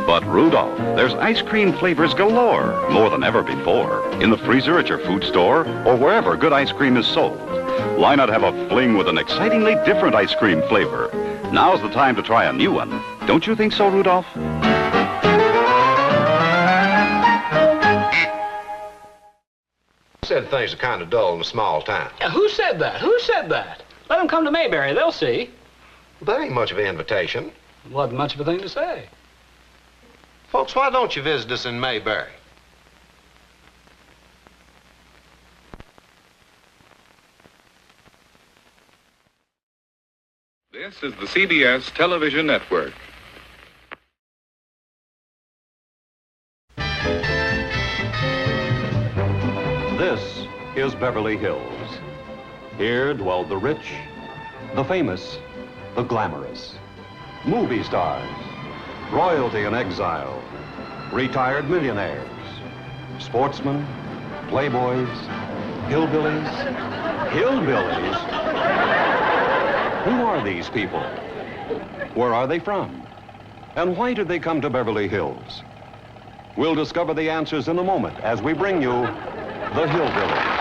But Rudolph, there's ice cream flavors galore, more than ever before, in the freezer at your food store or wherever good ice cream is sold. Why not have a fling with an excitingly different ice cream flavor? Now's the time to try a new one. Don't you think so, Rudolph? Said things are kind of dull in a small town. Who said that? Who said that? Let them come to Mayberry. They'll see. That ain't much of an invitation. Wasn't much of a thing to say. Folks, why don't you visit us in Mayberry? This is the CBS Television Network. This is Beverly Hills. Here dwelled the rich, the famous, the glamorous, movie stars, royalty in exile, retired millionaires, sportsmen, playboys, hillbillies. Hillbillies? Who are these people? Where are they from? And why did they come to Beverly Hills? We'll discover the answers in a moment as we bring you the Hillbillies.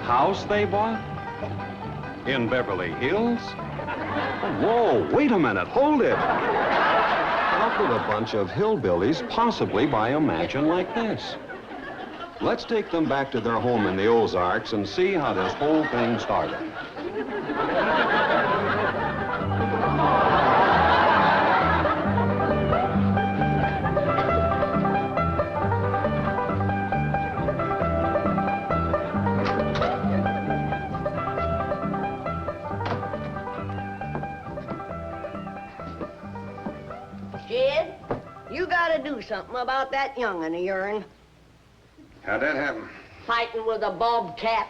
House they bought? In Beverly Hills? Whoa, wait a minute, hold it. How could a bunch of hillbillies possibly buy a mansion like this? Let's take them back to their home in the Ozarks and see how this whole thing started. Jed, you gotta do something about that young'un of yourn. How'd that happen? Fighting with a bobcat.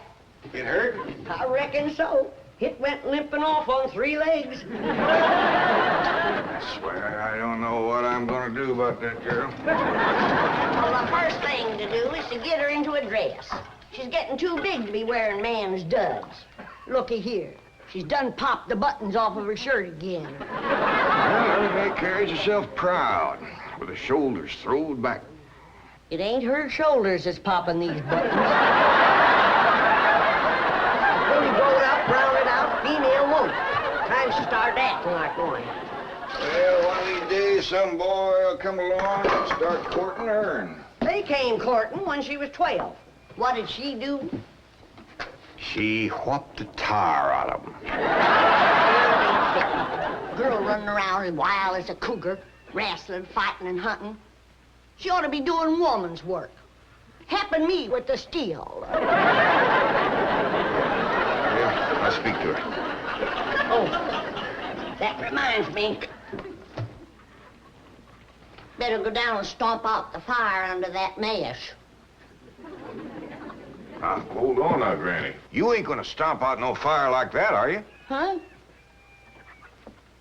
It hurt? I reckon so. It went limping off on 3 legs. I swear, I don't know what I'm gonna do about that girl. Well, the first thing to do is to get her into a dress. She's getting too big to be wearing man's duds. Looky here. She's done popped the buttons off of her shirt again. Well, everybody carries herself proud, with her shoulders throwed back. It ain't her shoulders that's popping these buttons. Fully growed up, rounded out, female won't. Time she started acting like one. Well, one of these days, some boy will come along and start courting her. They came courting when she was 12. What did she do? She whopped the tar out of him. Girl running around as wild as a cougar, wrestling, fighting, and hunting. She ought to be doing woman's work. Helping me with the steel. Yeah, I'll speak to her. Oh, that reminds me. Better go down and stomp out the fire under that mesh. Now, hold on now, Granny. You ain't gonna stomp out no fire like that, are you? Huh?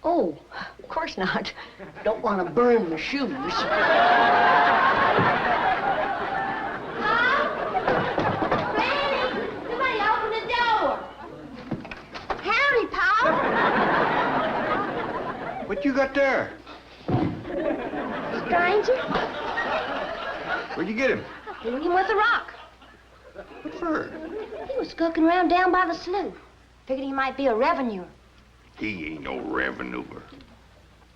Oh, of course not. Don't want to burn my shoes. Granny, somebody open the door. Howdy, Pa. What you got there? Stranger, Where'd you get him? hit him with a rock. What for? He was skulking around down by the slough. Figured he might be a revenuer. He ain't no revenuer.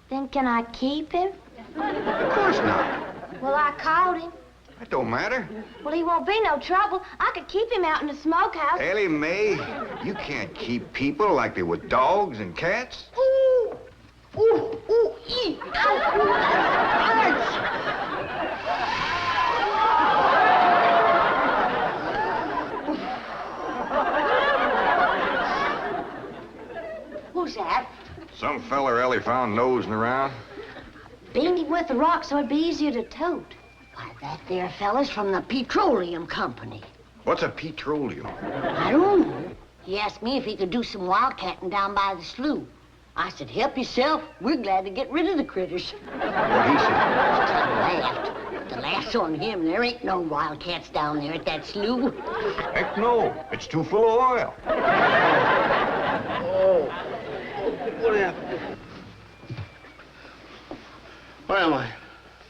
Then can I keep him? Of course not. Well, I called him. That don't matter. Well, he won't be no trouble. I could keep him out in the smokehouse. Ellie Mae, you can't keep people like they were dogs and cats. Ooh, ooh, ooh, ee. Ow, ooh, Who's that? Some feller Ellie found nosing around. Beamed him with the rock so it'd be easier to tote. Why, that there fella's from the petroleum company. What's a petroleum? I don't know. He asked me if he could do some wildcatting down by the slough. I said, help yourself. We're glad to get rid of the critters. What he said? I laughed. The laugh's on him. There ain't no wildcats down there at that slough. Heck no. It's too full of oil. What happened? Where am I?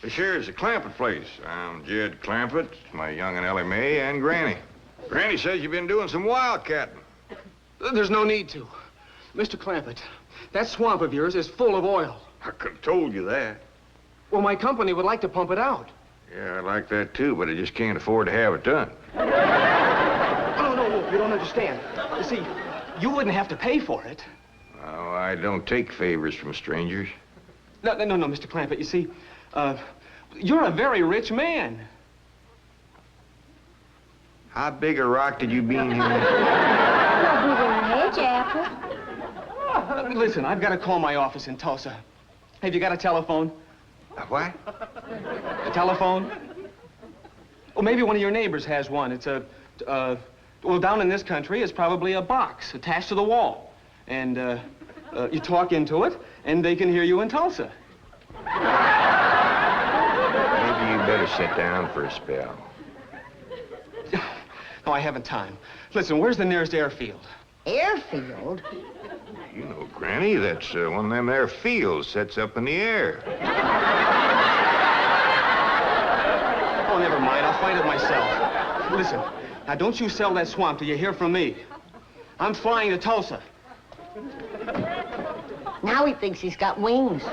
This here is the Clampett place. I'm Jed Clampett, my young and Ellie Mae, and Granny. Granny says you've been doing some wildcatting. There's no need to. Mr. Clampett, that swamp of yours is full of oil. I could have told you that. Well, my company would like to pump it out. Yeah, I like that too, but I just can't afford to have it done. No, you don't understand. You see, you wouldn't have to pay for it. Oh, I don't take favors from strangers. No, Mr. Clampett, you see, you're a very rich man. How big a rock did you bean here? No bigger than an edge apple. Listen, I've got to call my office in Tulsa. Have you got a telephone? A what? A telephone? Well, maybe one of your neighbors has one. It's well, down in this country, it's probably a box attached to the wall. And, you talk into it, and they can hear you in Tulsa. Maybe you better sit down for a spell. No, I haven't time. Listen, where's the nearest airfield? Airfield? You know, Granny, that's one of them there fields sets up in the air. Oh, never mind. I'll find it myself. Listen, now don't you sell that swamp till you hear from me. I'm flying to Tulsa. Now he thinks he's got wings.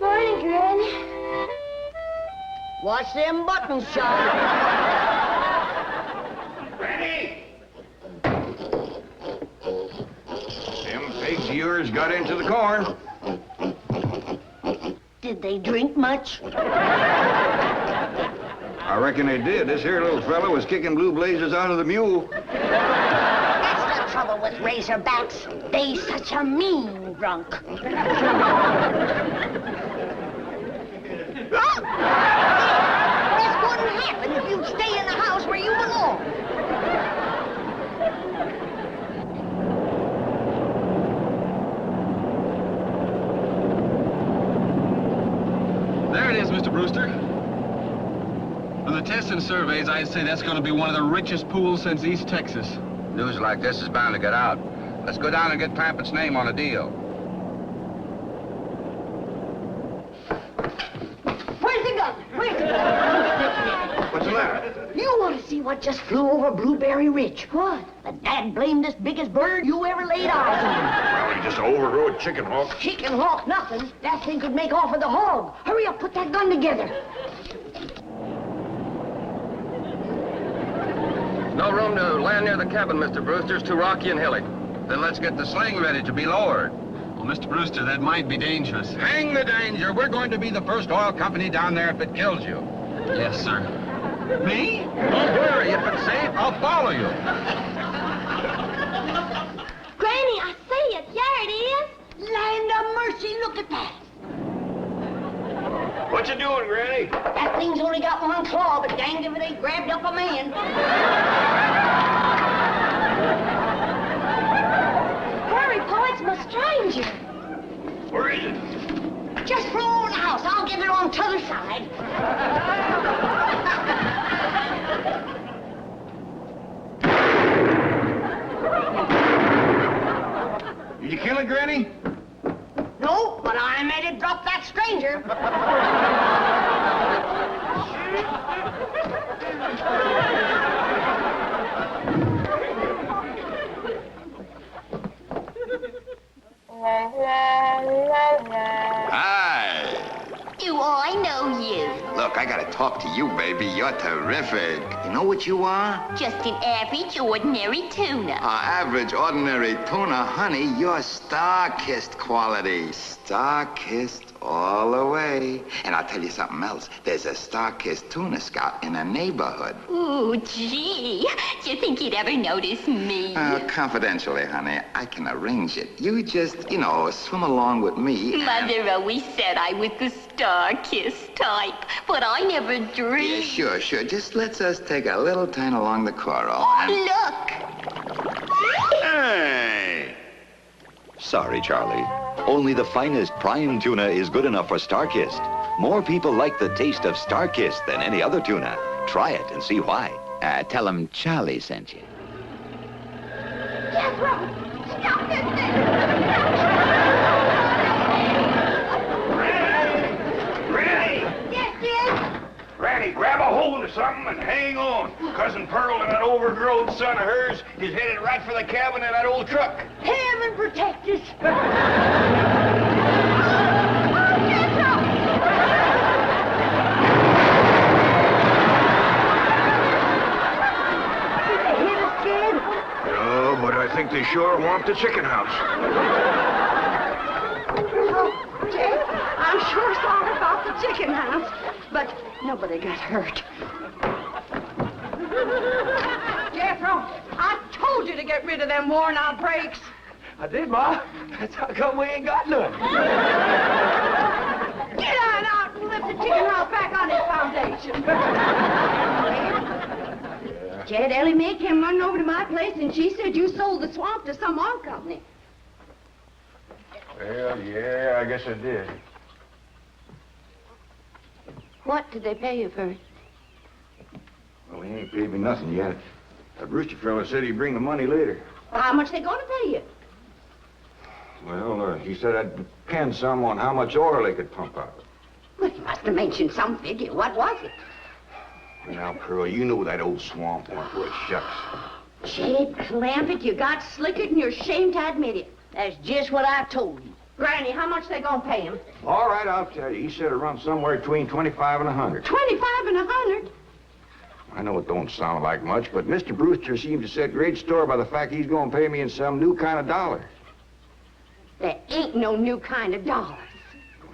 Morning, Granny. Watch them buttons, child. Granny! Them pigs of yours got into the corn. Did they drink much? I reckon they did. This here little fella was kicking blue blazers out of the mule. That's the trouble with razorbacks. They such a mean drunk. This wouldn't happen if you'd stay in the house where you belong. There it is, Mr. Brewster. On the tests and surveys, I'd say that's going to be one of the richest pools since East Texas. News like this is bound to get out. Let's go down and get Clampett's name on a deal. Where's the gun? Where's the gun? What's the matter? You want to see what just flew over Blueberry Ridge? What? The dad-blamed biggest bird you ever laid eyes on. Well, he just overrode Chicken Hawk. Chicken hawk, nothing. That thing could make off with a hog. Hurry up, put that gun together. No room to land near the cabin, Mr. Brewster. It's too rocky and hilly. Then let's get the sling ready to be lowered. Well, Mr. Brewster, that might be dangerous. Hang the danger. We're going to be the first oil company down there if it kills you. Yes, sir. Me? Don't worry. If it's safe, I'll follow you. Granny, I see it. There it is. Land of mercy, look at that. What you doing, Granny? That thing's only got one claw, but danged if it ain't grabbed up a man. Hurry, Po, it's my stranger. Where is it? Just flew over the house. I'll get it on t'other side. I gotta talk to you, baby. You're terrific. You know what you are? Just an average, ordinary tuna. Average, ordinary tuna. Honey, you're star-kissed quality. Star-kissed all the way. And I'll tell you something else. There's a star-kissed tuna scout in the neighborhood. Ooh, gee. Do you think he'd ever notice me? Confidentially, honey, I can arrange it. You just, swim along with me. Mother always said I was the star-kissed type, but I never dreamed. Yeah, sure. Just let's us take a little turn along the coral. Look! Hey! Sorry, Charlie. Only the finest prime tuna is good enough for Star-Kissed. More people like the taste of Star-Kissed than any other tuna. Try it and see why. Tell him Charlie sent you. Jethro! Stop this thing! Granny! Yes, Jed? Granny, grab a hold of something and hang on. Cousin Pearl and that overgrown son of hers is headed right for the cabin in that old truck. Heaven protect us. No, but I think they sure want the chicken house. Oh, Jed, I'm sure sorry about the chicken house, but nobody got hurt. Jethro, I told you to get rid of them worn-out brakes. I did, Ma. That's how come we ain't got none. Get on out and lift the chicken house back on its foundation. Jed, Ellie Mae came running over to my place, and she said you sold the swamp to some oil company. Well, yeah, I guess I did. What did they pay you for it? Well, he ain't paid me nothing yet. That Brewster fella said he'd bring the money later. Well, how much they going to pay you? Well, he said I'd depend some on how much oil they could pump out. Well, he must have mentioned some figure. What was it? Now, Pearl, you know that old swamp weren't worth shucks. Jed Clampett, you got slickered and you're ashamed to admit it. That's just what I told you. Granny, how much they gonna pay him? All right, I'll tell you. He said it runs somewhere between 25 and 100. 25 and 100? I know it don't sound like much, but Mr. Brewster seems to set great store by the fact he's gonna pay me in some new kind of dollar. There ain't no new kind of dollars.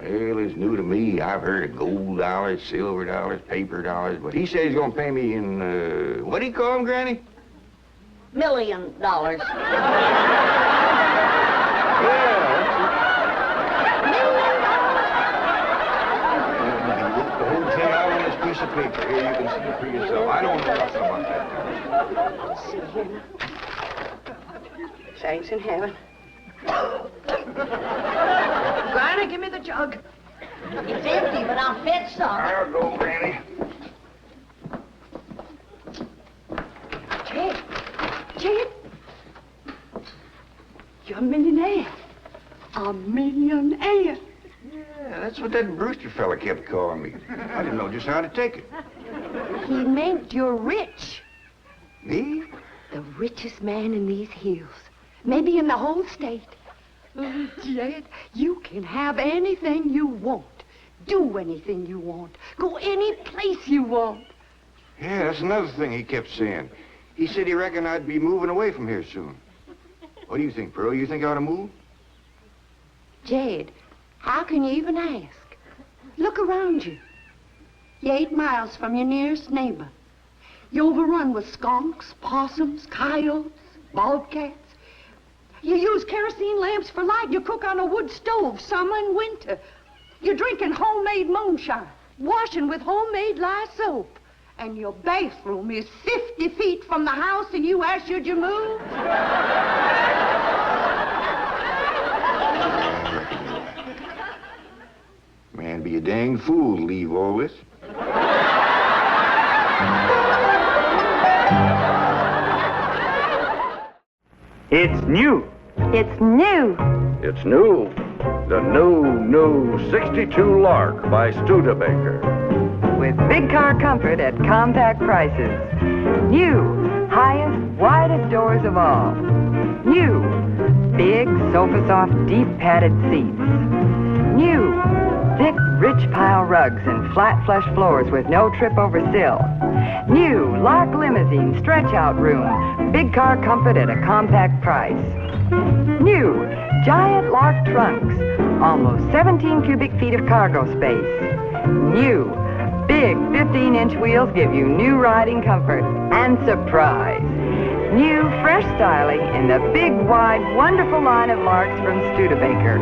Well, it's new to me. I've heard of gold dollars, silver dollars, paper dollars, but he said he's gonna pay me in, what do you call them, Granny? $1 million. Yeah. The whole thing out on this piece of paper. Here, you can see it for yourself. I don't know nothing about that. Let's see here. Thanks in heaven. Granny, give me the jug. It's empty, but I'll fetch some. I'll go, Granny. Jed, you're a millionaire. A millionaire. Yeah, that's what that Brewster fella kept calling me. I didn't know just how to take it. He meant you're rich. Me? The richest man in these hills. Maybe in the whole state. Oh, Jed, you can have anything you want. Do anything you want. Go any place you want. Yeah, that's another thing he kept saying. He said he reckoned I'd be moving away from here soon. What do you think, Pearl? You think I ought to move? Jed, how can you even ask? Look around you. You're 8 miles from your nearest neighbor. You're overrun with skunks, possums, coyotes, bobcats. You use kerosene lamps for light. You cook on a wood stove, summer and winter. You're drinking homemade moonshine, washing with homemade lye soap. And your bathroom is 50 feet from the house, and you ask, should you move? Man, be a dang fool to leave all this. It's new. It's new. It's new. The new 62 Lark by Studebaker. With big car comfort at compact prices. New, highest, widest doors of all. New, big, sofa-soft, deep padded seats. New, thick, rich pile rugs and flat flush floors with no trip over sill. New, Lark limousine stretch-out room, big car comfort at a compact price. New, giant Lark trunks, almost 17 cubic feet of cargo space. New, big 15-inch wheels give you new riding comfort and surprise. New, fresh styling in the big, wide, wonderful line of Larks from Studebaker.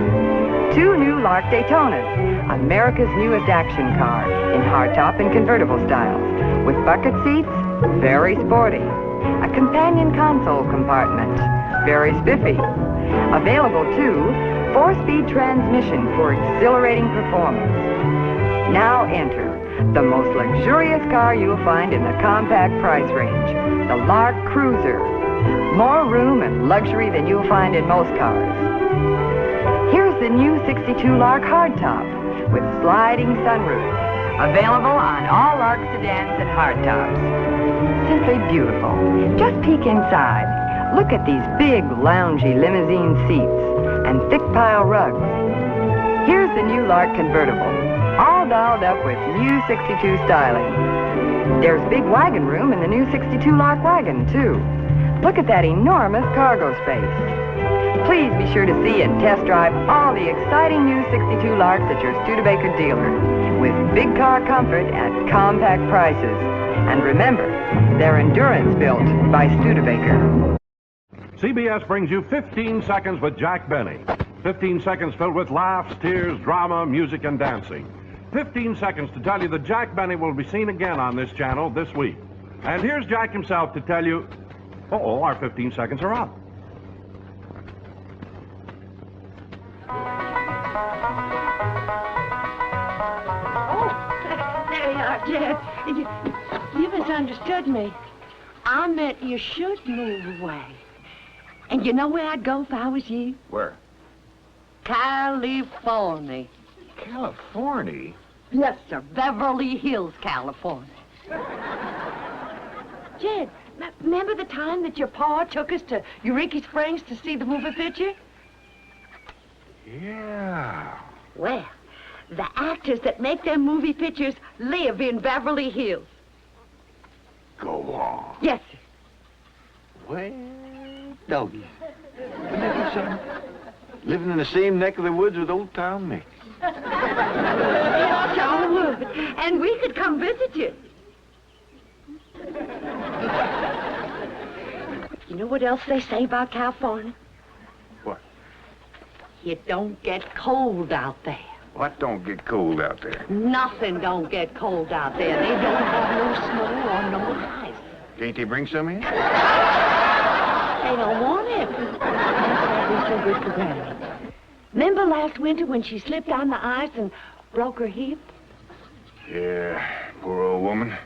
2 new Lark Daytonas, America's newest action car, in hardtop and convertible styles, with bucket seats, very sporty. A companion console compartment, very spiffy. Available too, 4-speed transmission for exhilarating performance. Now enter the most luxurious car you'll find in the compact price range, the Lark Cruiser. More room and luxury than you'll find in most cars. Here's the new 62 Lark hardtop with sliding sunroof. Available on all Lark sedans and hardtops. Simply beautiful. Just peek inside. Look at these big, loungy limousine seats and thick pile rugs. Here's the new Lark convertible, all dolled up with new 62 styling. There's big wagon room in the new 62 Lark wagon, too. Look at that enormous cargo space. Please be sure to see and test drive all the exciting new 62 Larks at your Studebaker dealer, with big car comfort at compact prices. And remember, they're endurance built by Studebaker. CBS brings you 15 Seconds with Jack Benny. 15 seconds filled with laughs, tears, drama, music, and dancing. 15 seconds to tell you that Jack Benny will be seen again on this channel this week. And here's Jack himself to tell you, uh-oh, our 15 seconds are up. There you are, Jed. You misunderstood me. I meant you should move away. And you know where I'd go if I was you? Where? California. California? Yes, sir. Beverly Hills, California. Jed, remember the time that your pa took us to Eureka Springs to see the movie picture? Yeah. Well, the actors that make them movie pictures live in Beverly Hills. Go on. Yes, sir. Well, doggies. Wouldn't that be something? Living in the same neck of the woods with Old Town Mick. It sure would. And we could come visit you. You know what else they say about California? What? It don't get cold out there. What don't get cold out there? Nothing don't get cold out there. They don't have no snow or no ice. Can't they bring some in? They don't want it. That's so good for Granny. Remember last winter when she slipped on the ice and broke her hip? Yeah, poor old woman.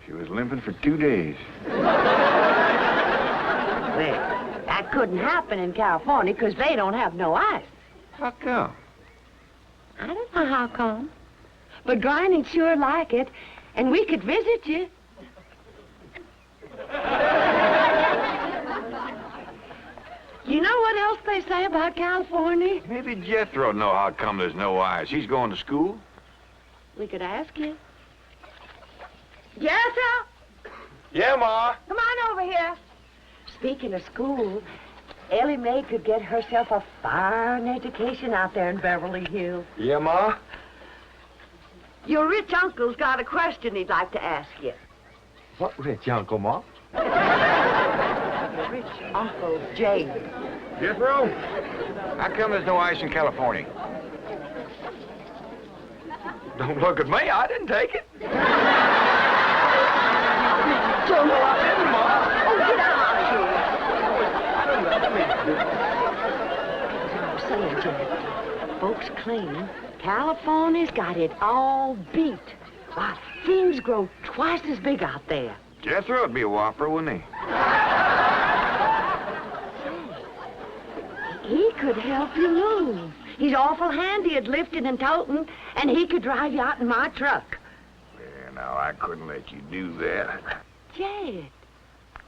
She was limping for 2 days. Well, that couldn't happen in California because they don't have no ice. How come? I don't know how come. But Granny'd sure like it, and we could visit you. You know what else they say about California? Maybe Jethro'd know how come there's no ice. He's going to school. We could ask you. Jethro? Yeah, Ma. Come on over here. Speaking of school, Ellie Mae could get herself a fine education out there in Beverly Hills. Yeah, Ma? Your rich uncle's got a question he'd like to ask you. What rich uncle, Ma? Your rich Uncle Jay. Jethro? How come there's no ice in California? Don't look at me. I didn't take it. Joe, No, I didn't, Ma. oh, get out of here. I'm saying, Jed, folks claim California's got it all beat. Why, things grow twice as big out there. Jethro'd be a whopper, wouldn't he? He could help you move. He's awful handy at lifting and toting, and he could drive you out in my truck. Yeah, now, I couldn't let you do that. Jed,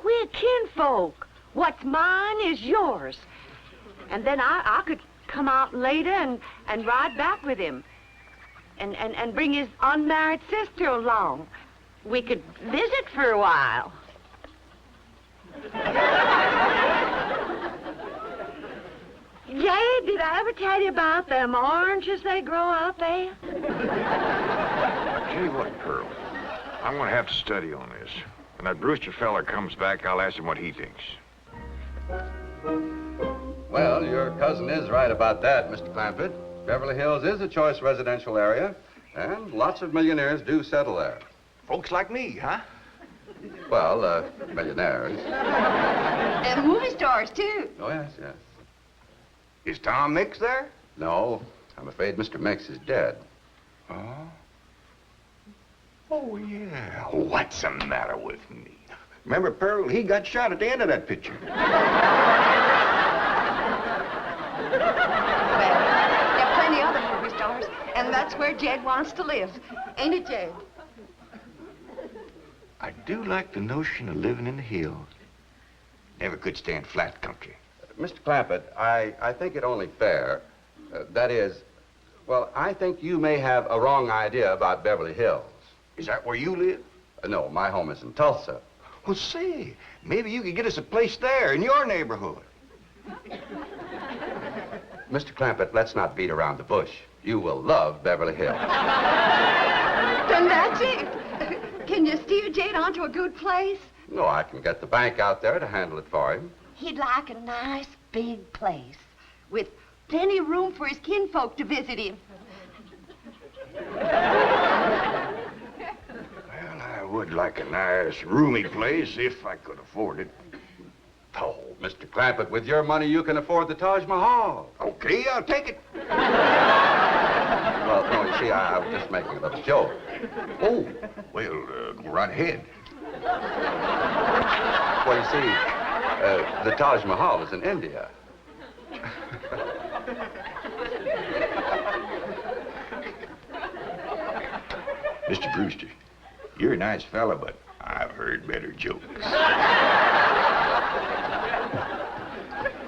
We're kinfolk. What's mine is yours. And then I could come out later and ride back with him. And bring his unmarried sister along. We could visit for a while. Jay, did I ever tell you about them oranges they grow out there? I tell you what, Pearl, I'm gonna have to study on this. When that Brewster fella comes back, I'll ask him what he thinks. Well, your cousin is right about that, Mr. Clampett. Beverly Hills is a choice residential area, and lots of millionaires do settle there. Folks like me, huh? Well, millionaires. And movie stars, too. Oh, yes, yes. Is Tom Mix there? No, I'm afraid Mr. Mix is dead. Oh? Oh, yeah. What's the matter with me? Remember, Pearl, he got shot at the end of that picture. Well, there are plenty other movie stars, and that's where Jed wants to live. Ain't it, Jed? I do like the notion of living in the hills. Never could stand flat country. Mr. Clampett, I think it only fair. That is, well, I think you may have a wrong idea about Beverly Hills. Is that where you live? No, my home is in Tulsa. Well, say, maybe you could get us a place there in your neighborhood. Mr. Clampett, let's not beat around the bush. You will love Beverly Hills. Then that's it. Can you steer Jade onto a good place? No, I can get the bank out there to handle it for him. He'd like a nice big place with plenty of room for his kinfolk to visit him. Well, I would like a nice, roomy place if I could afford it. Oh, Mr. Clampett, with your money, you can afford the Taj Mahal. Okay, I'll take it. Well, no, you see, I was just making a little joke. Oh, well, go right ahead. Well, you see, the Taj Mahal is in India. Mr. Brewster, you're a nice fella, but I've heard better jokes.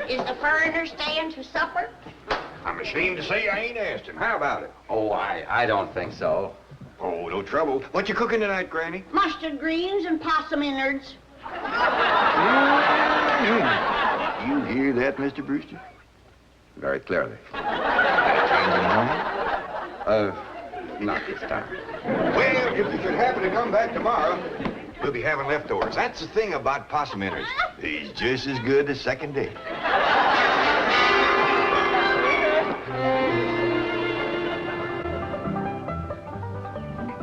Is the foreigner staying to supper? I'm ashamed to say I ain't asked him. How about it? Oh, I don't think so. Oh, no trouble. What you cooking tonight, Granny? Mustard greens and possum innards. You hear that, Mr. Brewster? Very clearly. Change in the moment? Not this time. Well, if you should happen to come back tomorrow, we'll be having leftovers. That's the thing about possum innards. He's just as good the second day.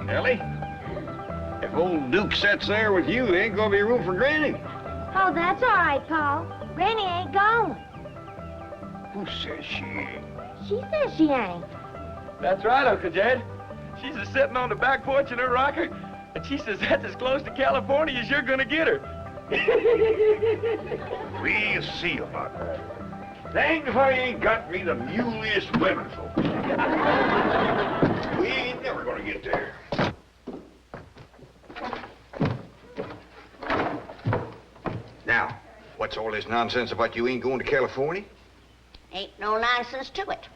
Ellie, if old Duke sits there with you, there ain't gonna be room for Granny. Oh, that's all right, Paul. Granny ain't gone. Who says she ain't? She says she ain't. That's right, Uncle Jed. She's just sitting on the back porch in her rocker, and she says that's as close to California as you're gonna get her. We'll see about that. Dang if I ain't got me the muleyest women folks. We ain't never gonna get there. Now, what's all this nonsense about you ain't going to California? Ain't no nonsense to it.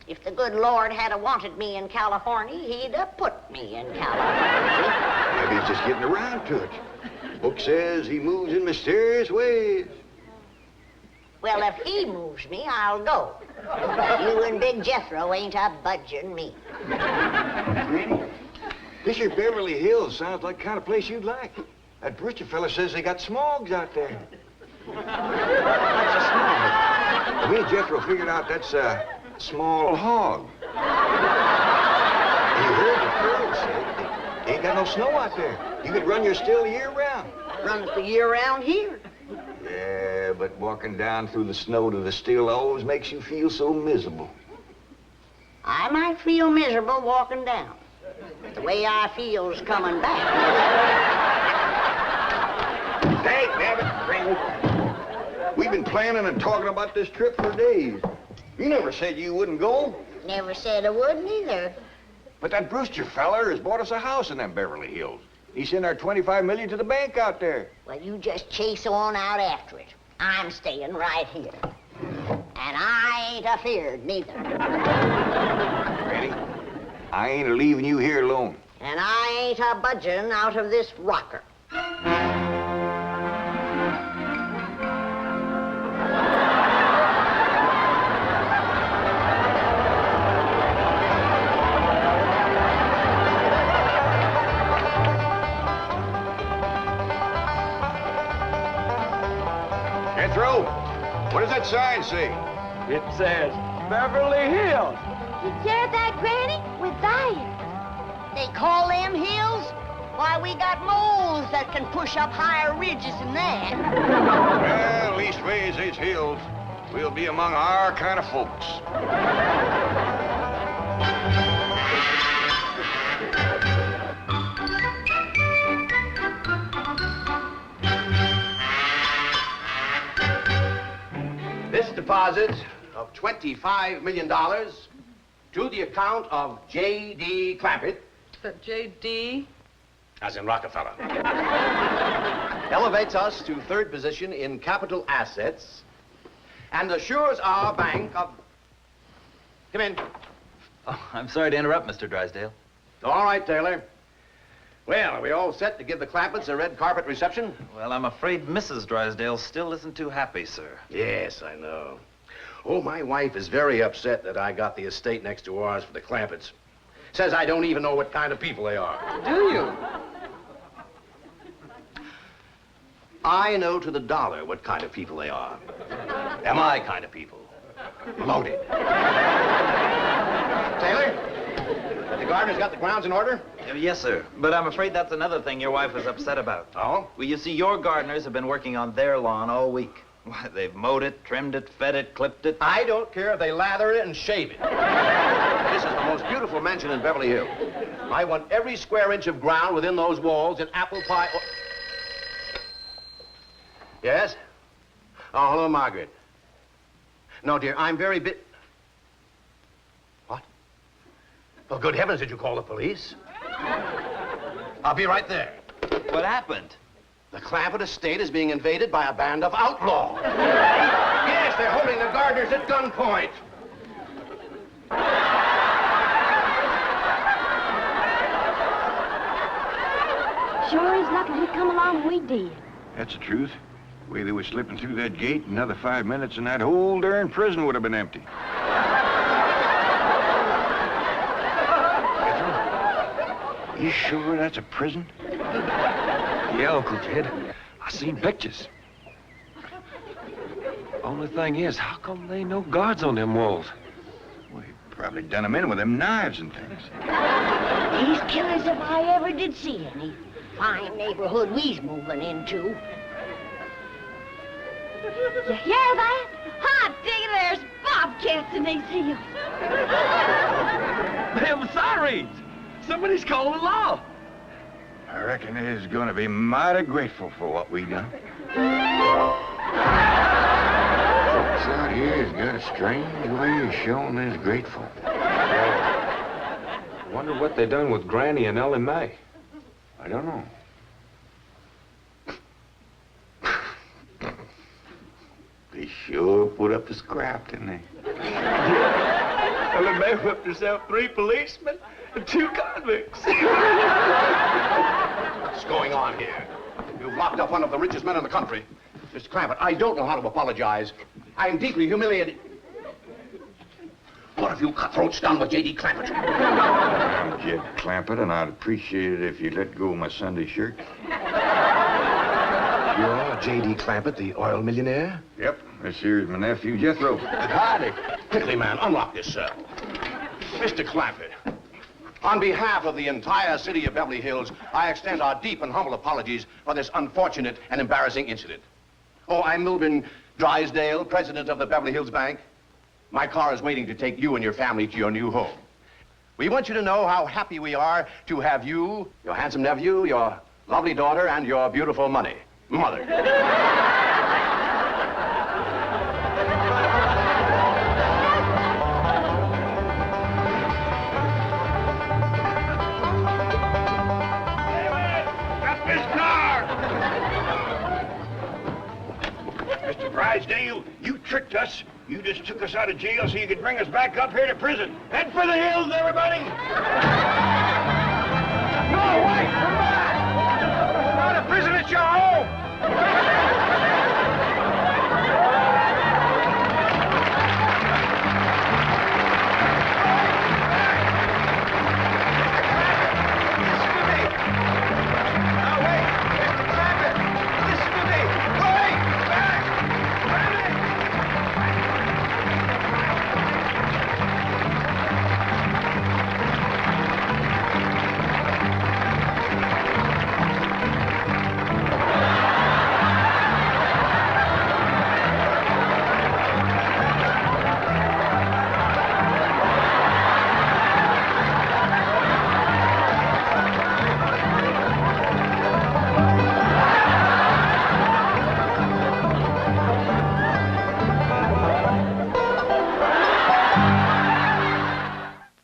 If the good Lord had wanted me in California, he'd have put me in California. Maybe he's just getting around to it. Book says he moves in mysterious ways. Well, if he moves me, I'll go. You and Big Jethro ain't a budging me. Granny, this here Beverly Hills sounds like the kind of place you'd like. That Brewster fella says they got smogs out there. What's a smog? Me and Jethro figured out that's a small hog. You heard the girls say they ain't got no snow out there. You could run your still year round. Run it the year round here. Yeah, but walking down through the snow to the still always makes you feel so miserable. I might feel miserable walking down. But the way I feel's coming back. Dang, nabbit, Granny. We've been planning and talking about this trip for days. You never said you wouldn't go. Never said I wouldn't either. But that Brewster feller has bought us a house in them Beverly Hills. He sent our $25 million to the bank out there. Well, you just chase on out after it. I'm staying right here. And I ain't afeared neither. Granny, I ain't leaving you here alone. And I ain't a budging out of this rocker. Jethro, what does that sign say? It says Beverly Hills. You hear that, Granny? We're there. They call them hills? Why, we got moles that can push up higher ridges than that. Well, leastways, these hills. We'll be among our kind of folks. This deposit of $25 million to the account of J.D. Clampett, But J.D.? as in Rockefeller, elevates us to third position in capital assets and assures our bank of... Come in. Oh, I'm sorry to interrupt, Mr. Drysdale. All right, Taylor. Well, are we all set to give the Clampetts a red carpet reception? Well, I'm afraid Mrs. Drysdale still isn't too happy, sir. Yes, I know. Oh, my wife is very upset that I got the estate next to ours for the Clampetts. Says I don't even know what kind of people they are. Do you? I know to the dollar what kind of people they are. They're my kind of people. Loaded. Taylor, the gardener's got the grounds in order? Yes, sir. But I'm afraid that's another thing your wife is upset about. Oh? Well, you see, your gardeners have been working on their lawn all week. Why, they've mowed it, trimmed it, fed it, clipped it. I don't care if they lather it and shave it. This is the most beautiful mansion in Beverly Hills. I want every square inch of ground within those walls in apple pie... Oh. Yes? Oh, hello, Margaret. No, dear, I'm very What? Well, good heavens, did you call the police? I'll be right there. What happened? The Clampett estate is being invaded by a band of outlaws. Yes, they're holding the gardeners at gunpoint. Sure is lucky we come along when we did. That's the truth. The way they were slipping through that gate, another 5 minutes and that whole darn prison would have been empty. Jethro, you sure that's a prison? Yeah, Uncle Ted. I seen pictures. Only thing is, how come there ain't no guards on them walls? Well, he probably done them in with them knives and things. These killers, if I ever did see any. Fine neighborhood we's moving into. You hear that? Hot diggity, there's bobcats in these hills. Them sirens! Somebody's calling the law. I reckon they's gonna be mighty grateful for what we done. Folks out here has got a strange way of showing they's grateful. Wonder what they done with Granny and Ellie Mae. I don't know. They sure put up the scrap, didn't they? Ellie Mae whipped herself 3 policemen and 2 convicts. What's going on here? You've locked up one of the richest men in the country. Mr. Clampett, I don't know how to apologize. I am deeply humiliated. What have you cutthroats done with J.D. Clampett? I'm Jed Clampett, and I'd appreciate it if you let go of my Sunday shirt. You're J.D. Clampett, the oil millionaire? Yep. This here's my nephew, Jethro. Howdy. Quickly, man, unlock this cell. Mr. Clampett, on behalf of the entire city of Beverly Hills, I extend our deep and humble apologies for this unfortunate and embarrassing incident. Oh, I'm Milburn Drysdale, president of the Beverly Hills Bank. My car is waiting to take you and your family to your new home. We want you to know how happy we are to have you, your handsome nephew, your lovely daughter, and your beautiful mother. Mr. Drysdale, you tricked us. You just took us out of jail so you could bring us back up here to prison. Head for the hills, everybody! No, wait! Come back! It's not a prison, it's your home!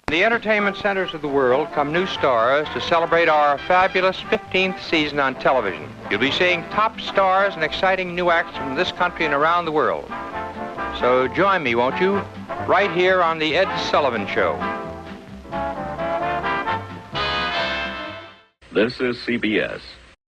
The entertainment centers of the world come new stars to celebrate our fabulous 15th season on television. You'll be seeing top stars and exciting new acts from this country and around the world. So join me, won't you? Right here on The Ed Sullivan Show. This is CBS.